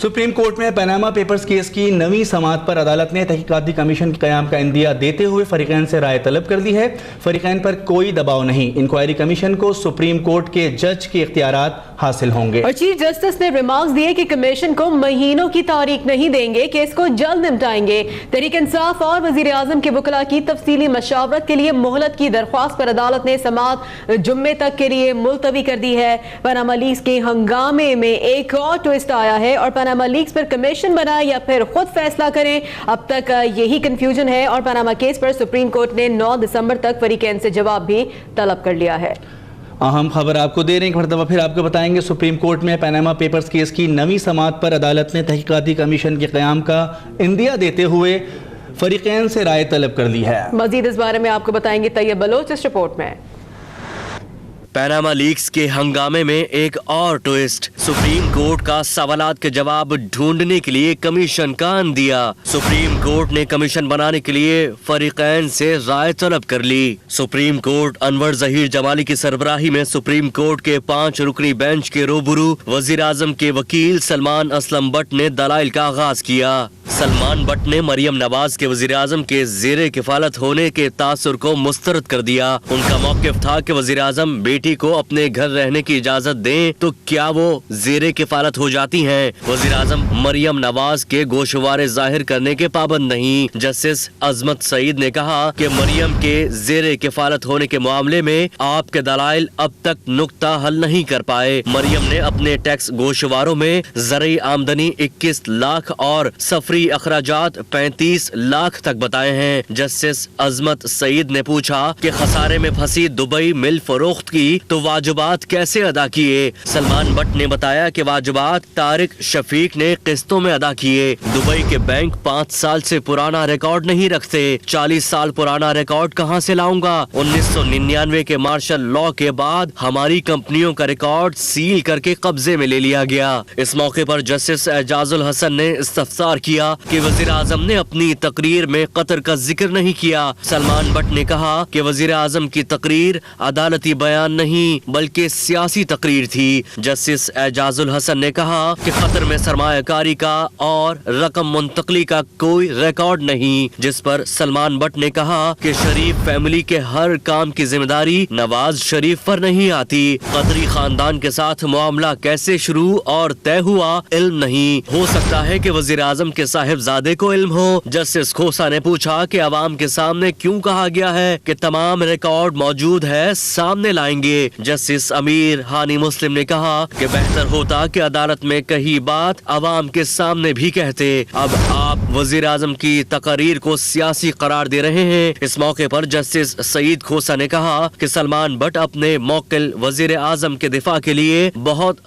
Supreme court में Panama papers case की नवी समाअत पर अदालत ने तहकीकाती कमीशन के क़याम का इंदिया देते हुए फरीकैन से राय तलब कर दी है। फरीकैन पर कोई दबाव नहीं, इंक्वायरी कमीशन को सुप्रीम कोर्ट के जज के इख्तियारात हासिल होंगे। और चीफ जस्टिस ने रिमार्क्स दिए कि कमीशन को महीनों की तारीख नहीं देंगे, केस को जल्द निपटाएंगे। तहरीक इंसाफ और वजीर आजम के वकला की तफसीली मशावरत के लिए मोहलत की दरख्वास्त पर अदालत ने समाअत जुम्मे तक के लिए मुलतवी कर दी है। पनामा लीक्स के हंगामे में एक और ट्विस्ट आया है और पनामा लीक्स पर कमीशन बनाए या फिर खुद फैसला करें, अब तक यही कंफ्यूजन है। और पनामा केस पर सुप्रीम कोर्ट ने 9 दिसंबर तक फरीकैन से जवाब भी तलब कर लिया है। अहम खबर आपको दे रहे हैं, एक मरतबा फिर आपको बताएंगे। सुप्रीम कोर्ट में पनामा पेपर्स केस की नवी समाअत पर अदालत ने तहकीकाती कमीशन के क़याम का इंदिया देते हुए फरीकैन से राय तलब कर ली है। मजीद इस बारे में आपको बताएंगे तैयब बलोच इस रिपोर्ट में। पनामा लीक्स के हंगामे में एक और ट्विस्ट, सुप्रीम कोर्ट का सवालात के जवाब ढूंढने के लिए कमीशन का अंदिया। सुप्रीम कोर्ट ने कमीशन बनाने के लिए फरीकैन से राय तलब कर ली। सुप्रीम कोर्ट अनवर जहीर जमाली की सरबराही में सुप्रीम कोर्ट के 5 रुकनी बेंच के रूबरू वजीर आजम के वकील सलमान असलम बट ने दलाइल का आगाज किया। सलमान बट ने मरियम नवाज के वजीर आजम के जेरे किफालत होने के तासुर को मुस्तरद कर दिया। उनका मौक़िफ़ था कि वजीर आजम बेटी को अपने घर रहने की इजाजत दें तो क्या वो जेरे किफालत हो जाती हैं? वजीर आजम मरियम नवाज के गोशवारे जाहिर करने के पाबंद नहीं। जस्टिस अजमत सईद ने कहा कि मरियम के जेरे किफालत होने के मामले में आपके दलाइल अब तक नुक्ता हल नहीं कर पाए। मरियम ने अपने टैक्स गोशवारों में ज़रई आमदनी 21 लाख और सफरी अखराजात 35 लाख तक बताए हैं। जस्टिस अजमत सईद ने पूछा कि खसारे में फंसी दुबई मिल फरोख्त की तो वाजिबात कैसे अदा किए? सलमान बट ने बताया कि वाजिबात तारिक शफीक ने किस्तों में अदा किए। दुबई के बैंक 5 साल से पुराना रिकॉर्ड नहीं रखते, 40 साल पुराना रिकॉर्ड कहां से लाऊंगा? 1999 के मार्शल लॉ के बाद हमारी कंपनियों का रिकॉर्ड सील करके कब्जे में ले लिया गया। इस मौके पर जस्टिस एजाजुल हसन ने इस्तफसार किया कि वजीर आजम ने अपनी तकरीर में कतर का जिक्र नहीं किया। सलमान बट ने कहा कि वजीर आजम की तकरीर अदालती बयान नहीं बल्कि सियासी तकरीर थी। जस्टिस एजाजुल हसन ने कहा कि कतर में सरमायाकारी का और रकम मुंतकली का कोई रिकॉर्ड नहीं, जिस पर सलमान बट ने कहा कि शरीफ फैमिली के हर काम की जिम्मेदारी नवाज शरीफ पर नहीं आती। कतरी खानदान के साथ मामला कैसे शुरू और तय हुआ इल्म नहीं, हो सकता है कि वजीर आजम के साहिबजादे को इल्म हो। जस्टिस खोसा ने पूछा कि अवाम के सामने क्यों कहा गया है कि तमाम रिकॉर्ड मौजूद है, सामने लाएंगे। जस्टिस अमीर हानी मुस्लिम ने कहा कि बेहतर होता कि अदालत में कही बात अवाम के सामने भी कहते। अब आप वजीर आजम की तकरीर को सियासी करार दे रहे हैं। इस मौके पर जस्टिस सईद खोसा ने कहा कि सलमान बट अपने मौकिल वजीर आजम के दिफा के लिए बहुत